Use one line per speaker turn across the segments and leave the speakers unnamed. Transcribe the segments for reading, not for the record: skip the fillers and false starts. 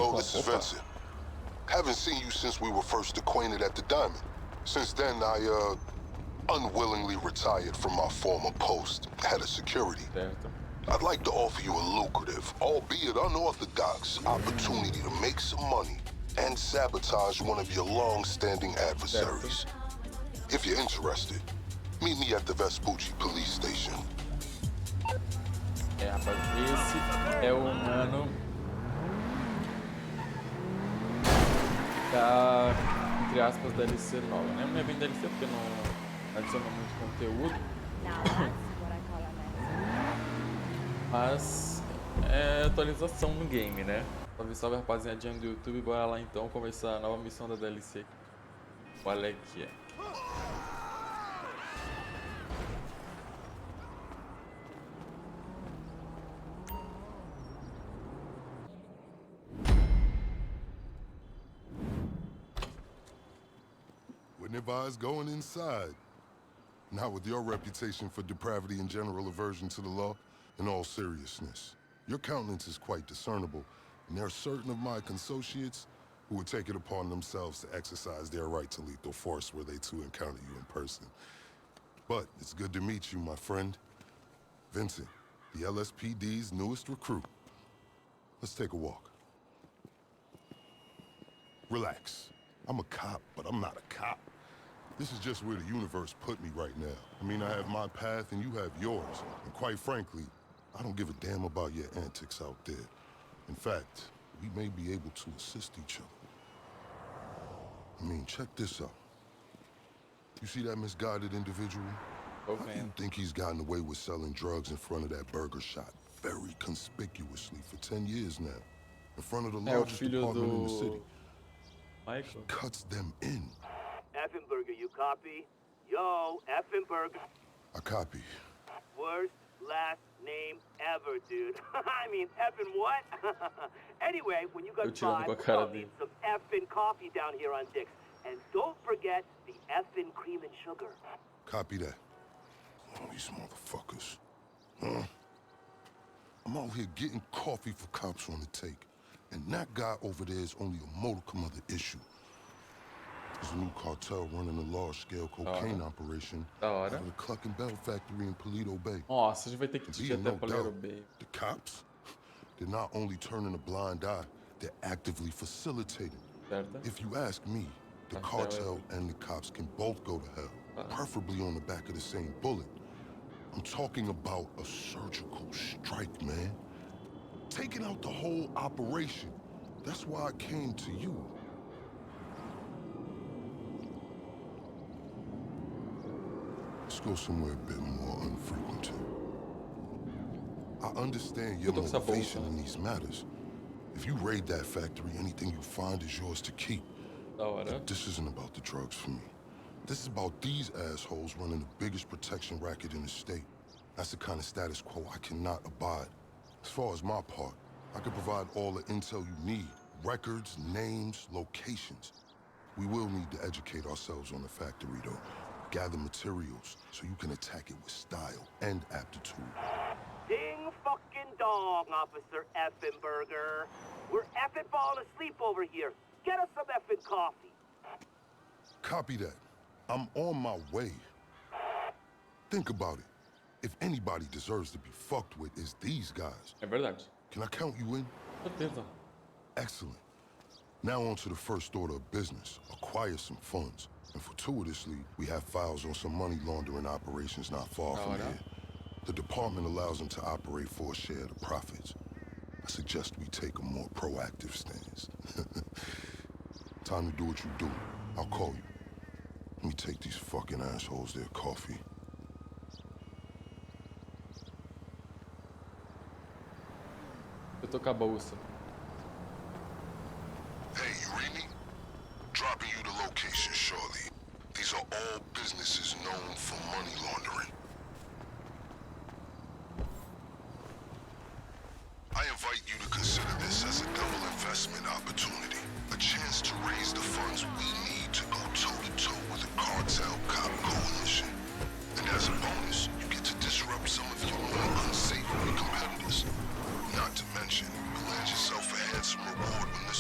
Oh, this is Vincent. Haven't seen you since we were first acquainted at the Diamond. Since then, I, unwillingly retired from my former post, head of security.
Certo.
I'd like to offer you a lucrative, albeit unorthodox, opportunity to make some money and sabotage one of your long-standing adversaries. If you're interested, meet me at the Vespucci police station.
É, rapaz, esse é o mano da, entre aspas, DLC nova, né? Não é bem DLC porque não adiciona muito conteúdo, mas é atualização no game, né? Salve, salve, rapaziadinha do YouTube, bora lá então começar a nova missão da DLC. Qual é que é?
Wouldn't advise going inside. Not with your reputation for depravity and general aversion to the law. In all seriousness, your countenance is quite discernible, and there are certain of my consociates who would take it upon themselves to exercise their right to lethal force were they to encounter you in person. But it's good to meet you, my friend. Vincent, the LSPD's newest recruit. Let's take a walk. Relax. I'm a cop, but I'm not a cop. This is just where the universe put me right now. I mean, I have my path and you have yours. And quite frankly, I don't give a damn about your antics out there. In fact, we may be able to assist each other. I mean, check this out. You see that misguided individual? How do you think he's gotten away with selling drugs in front of that burger shop very conspicuously for 10 years now? In front of the largest department in the city.
Michael.
He cuts them in.
Effenberger, you copy? Yo, Effenberger.
I copy.
Worst last name ever, dude. I mean, effing what? Anyway, when you got five, I'll need some effing coffee down here on Dick's. And don't forget the effing cream and sugar.
Copy that. Oh, these motherfuckers. Huh? I'm out here getting coffee for cops on the take. And that guy over there is only a modicum of the issue. There's a new cartel running a large-scale cocaine operation out of the Cluckin Bell factory in Paleto Bay.
Nossa, a gente vai ter que ir até Paleto Bay.
The cops, they're not only turning a blind eye, they're actively facilitating.
Certo.
If you ask me, the cartel and the cops can both go to hell, preferably on the back of the same bullet. I'm talking about a surgical strike, man. Taking out the whole operation. That's why I came to you. Let's go somewhere a bit more unfrequented. I understand your motivation in these matters. If you raid that factory, anything you find is yours to keep. But this isn't about the drugs for me. This is about these assholes running the biggest protection racket in the state. That's the kind of status quo I cannot abide. As far as my part, I can provide all the intel you need. Records, names, locations. We will need to educate ourselves on the factory, though. Gather materials so you can attack it with style and aptitude.
Ding fucking dong, Officer Effenberger. We're effing falling asleep over here. Get us some effing coffee.
Copy that. I'm on my way. Think about it. If anybody deserves to be fucked with, it's these guys.
É verdade.
Can I count you in?
Certeza.
Excellent. Now on to the first order of business. Acquire some funds. And fortuitously, we have files on some money laundering operations not far from here. The department allows them to operate for a share of the profits. I suggest we take a more proactive stance. Time to do what you do. I'll call you. Let me take these fucking assholes their coffee.
Eu tô com a bolsa.
Hey, you read me? Dropping you the location shortly. These are all businesses known for money laundering. I invite you to consider this as a double investment opportunity. A chance to raise the funds we need to go toe-to-toe with the cartel cop coalition. And as a bonus, you get to disrupt some of your more unsavory competitors. Not to mention, you'll land yourself a handsome reward when this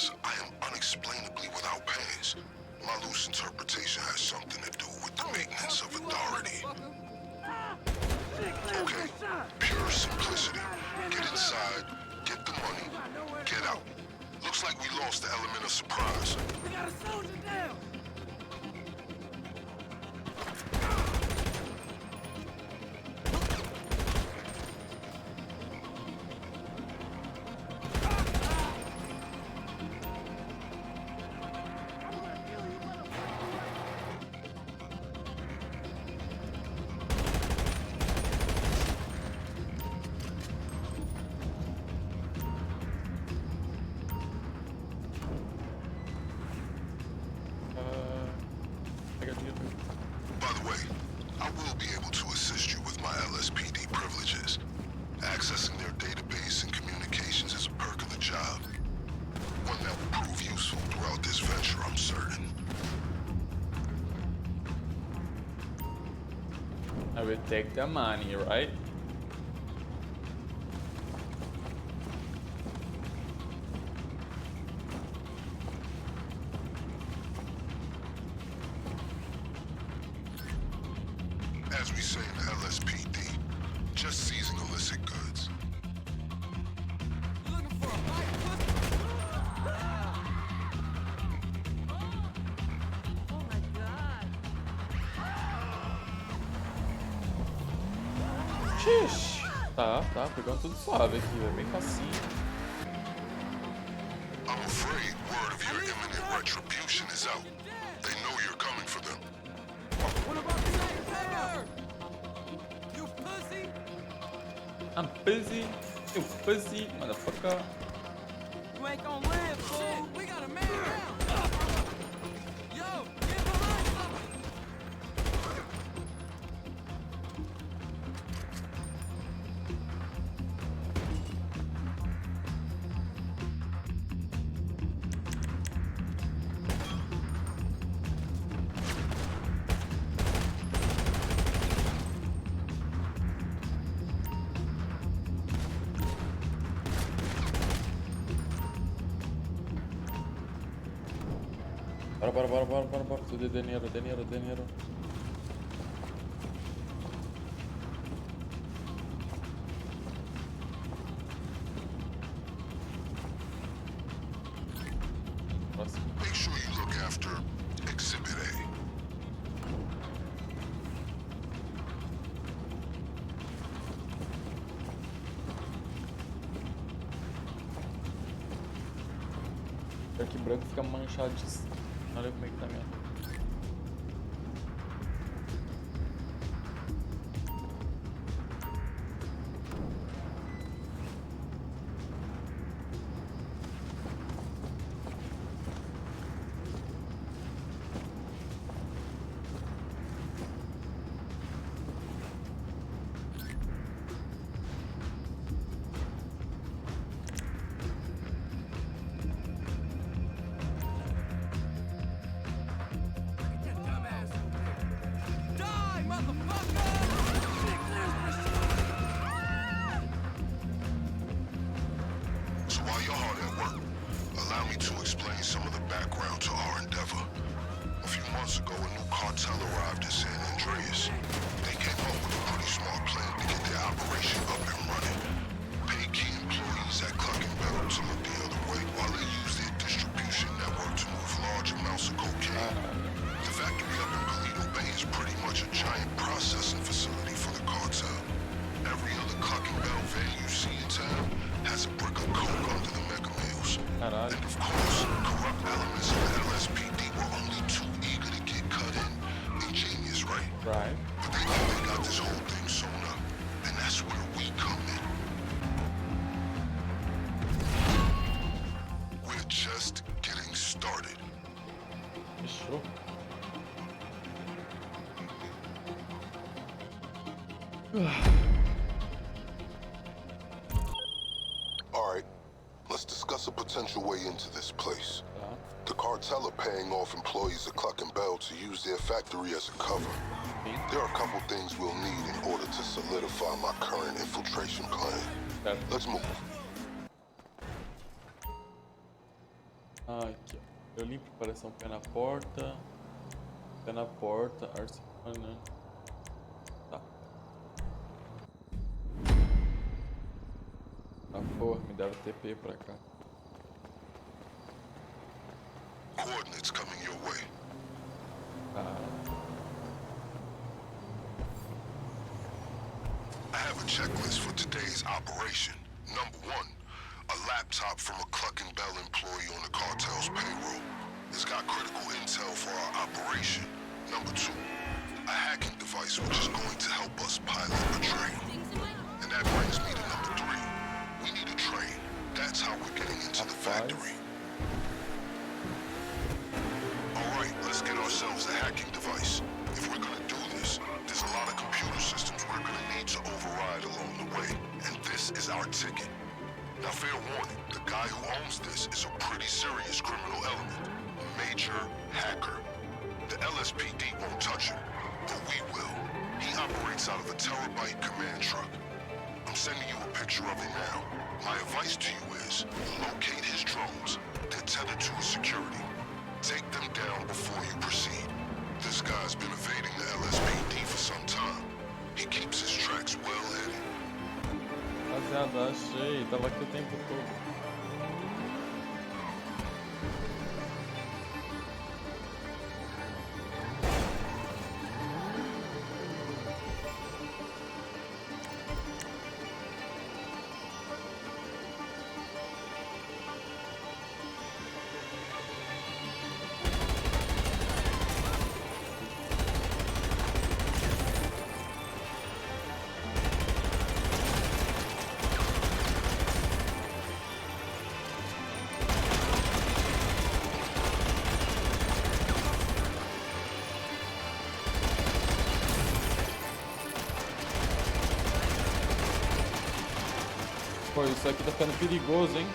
because I am unexplainably without pants. My loose interpretation has something to do with the maintenance of authority. Okay, pure simplicity. Get inside, get the money, get out. Looks like we lost the element of surprise.
We got a soldier down!
By the way, I will be able to assist you with my LSPD privileges. Accessing their database and communications is a perk of the job. One that will prove useful throughout this venture, I'm certain.
I will take the money, right?
As we say in the LSPD, just seizing illicit goods.
You looking for a fight, Oh my god.
Xiii. Tá, pegando tudo suave aqui, é bem facinho.
I'm afraid word of your imminent retribution is out. They know you're coming for them.
What about the sniper? You pussy!
I'm busy, you pussy, motherfucker.
You ain't gonna live, fool! We got a man down! Yo, get behind something!
Bora. Tudo de dinheiro. Próximo.
Make sure you look after Exhibit A.
Aqui branco fica manchado de... Olha como é que tá mesmo.
So while you're hard at work, allow me to explain some of the background to our endeavor. A few months ago, a new cartel arrived in San Andreas. They came up with a pretty smart plan to get their operation up and running. Pay key employees at Cluckin Bell to look the other way while they use their distribution network to move large amounts of cocaine. The factory up in Palito Bay is pretty much a giant processing facility for the cartel. Every other Cluckin Bell van you see in town has a brick of coke under the mega mills.
Caralho.
And of course, corrupt elements of the LSPD were only too eager to get cut in. Ingenious, right?
Right.
But they think they got this whole thing sewn up. And that's where we come in. We're just getting started.
Fechou.
All right, let's discuss a potential way into this place.
Tá.
The cartel are paying off employees of Cluckin Bell to use their factory as a cover. There are a couple things we'll need in order to solidify my current infiltration plan.
Certo.
Let's move.
Aqui, ó. Eu limpo preparação pé na porta. Pé na porta, arsenal. Tá. Ah, porra, me deram TP pra cá.
Coordinates coming your way. I have a checklist for today's operation. Number 1, a laptop from a Cluckin Bell employee on the cartel's payroll. It's got critical intel for our operation. Number 2, a hacking device which is going to help us pilot a train. And that brings me to number 3. We need a train. That's how we're getting into the factory. Alright, let's get ourselves a hacking device. If we're gonna do this, there's a lot of computer systems we're gonna need to override along the way. And this is our ticket. Now, fair warning, the guy who owns this is a pretty serious criminal element. Major hacker. The LSPD won't touch him, but we will. He operates out of a terabyte command truck. I'm sending you a picture of him now. My advice to you is, locate his drones. They're tethered to his security. Take them down before you proceed. This guy's been evading the LSPD for some time. He keeps his tracks well headed.
Rapaziada, achei. Tava aqui o tempo todo. Pô, isso aqui tá ficando perigoso, hein?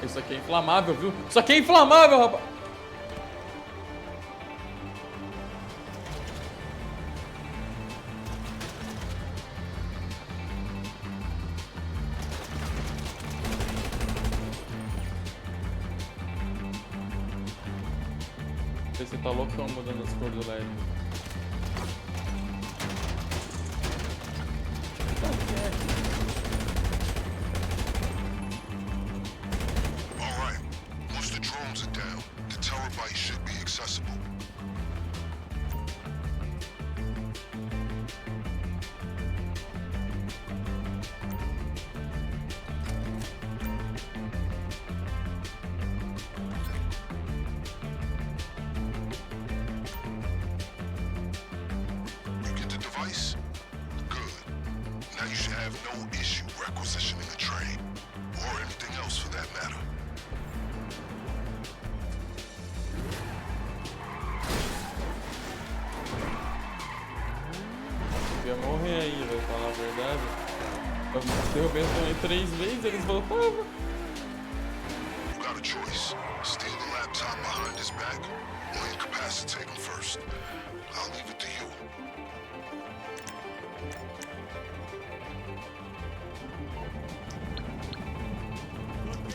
Isso aqui é inflamável, viu? Isso aqui é inflamável, rapaz! Você tá loucão mudando as cores do LED.
Now you should have no issue requisitioning a train, or anything else for that matter.
Eu ia morrer aí, vai falar a verdade. Eu derrubei esse também 3 vezes, eles voltavam.
You got a choice. Steal the laptop behind his back, or incapacitate him first. I'll leave it to you.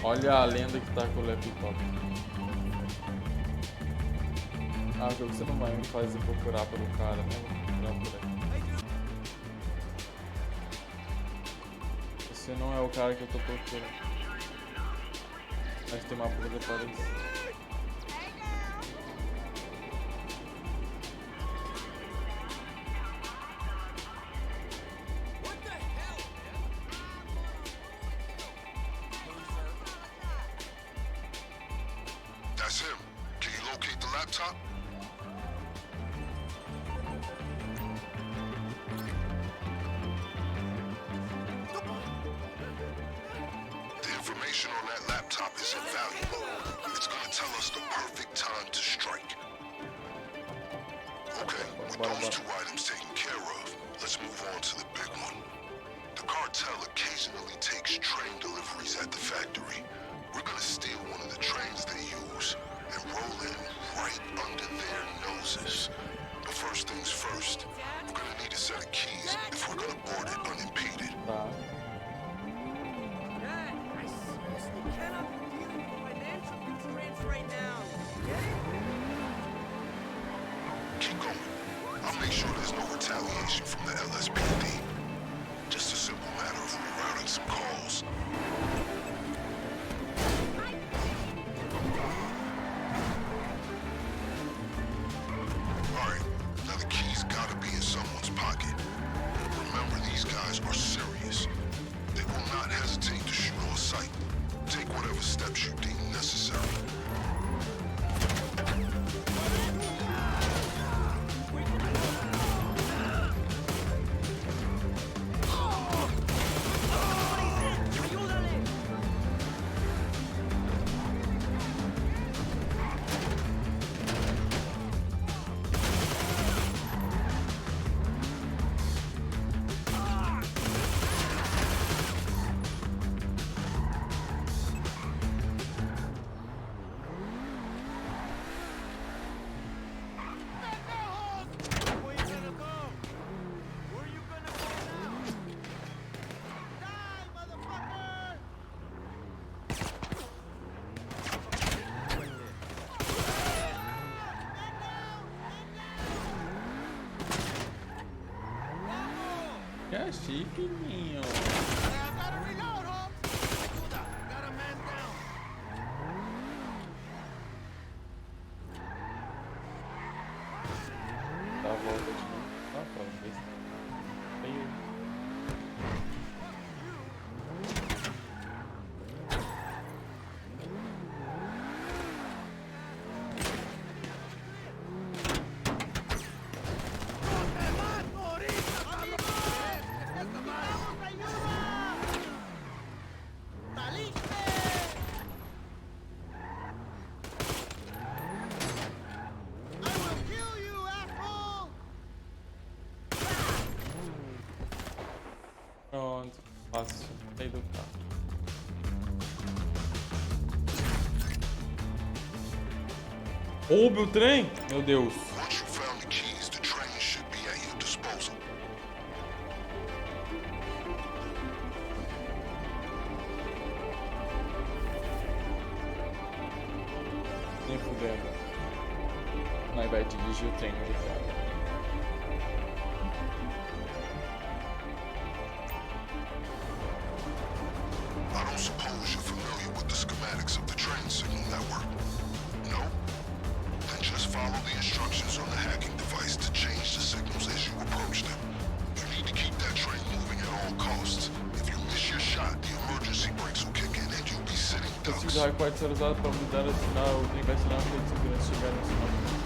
Olha a lenda que tá com o laptop. Ah, o jogo você não vai me fazer procurar pelo cara, né? Vou procurar por aqui. Esse não é o cara que eu tô procurando. Mas tem uma coisa parecida.
That's him. Can you locate the laptop? The information on that laptop is invaluable. It's gonna tell us the perfect time to strike. Okay, with those 2 items taken care of, let's move on to the big one. The cartel occasionally takes train deliveries at the factory. We're gonna steal one of the trains they use and roll in right under their noses. But first things first, we're gonna need a set of keys if we're gonna board it unimpeded.
Tá.
Dad, I
no retaliation from the LSPD. Just a simple matter of rerouting some calls. Alright, now the key's gotta be in someone's pocket. Remember, these guys are serious. They will not hesitate to shoot on sight. Take whatever steps you deem necessary.
Que chique, ninho. Dá a volta de novo. Tá, pra ver se tem. Pronto, fácil, sair do carro. Roube o trem? Meu Deus.
Once you found the keys, the train should be at your disposal.
Nem fudendo. Nós vai dirigir o trem no cara.
I don't suppose you're familiar with the schematics of the train signal network? No? Then just follow the instructions on the hacking device to change the signals as you approach them. You need to keep that train moving at all costs. If you miss your shot, the emergency brakes will kick in and you'll be sitting
O
ducks.
sinal pode ser usado para mudar o sinal, o trem vai sinal para de segurança chegar no sinal.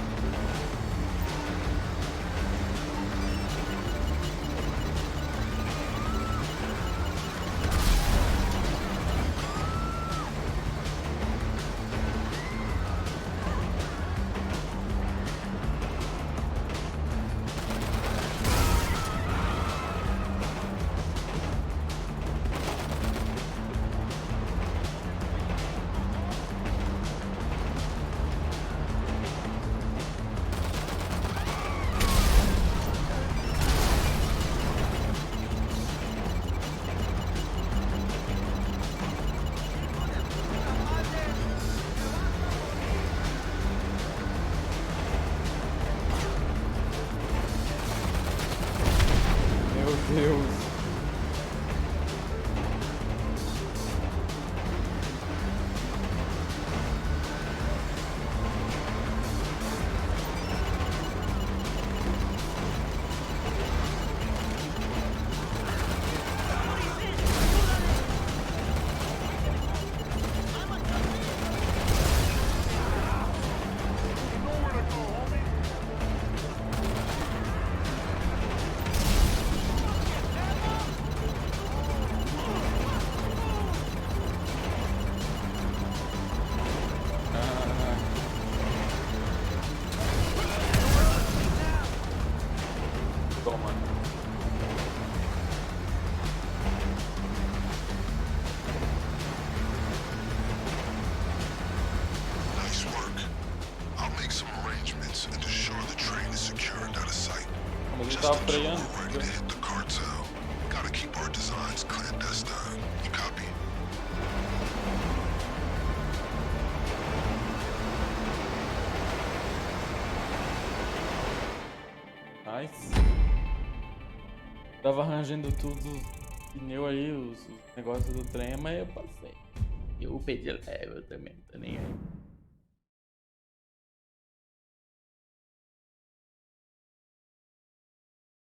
Meu Deus. Toma.
Nice work. I'll make some arrangements and assure the train is secure and out of sight.
Mas ele
Just
tava
until
freando.
we're ready to hit the cartel. Gotta keep our designs clandestine. You copy?
Nice. Tava arranjando tudo, pneu aí, os negócios do trem, mas eu passei. Eu pedi level também, não tô nem aí.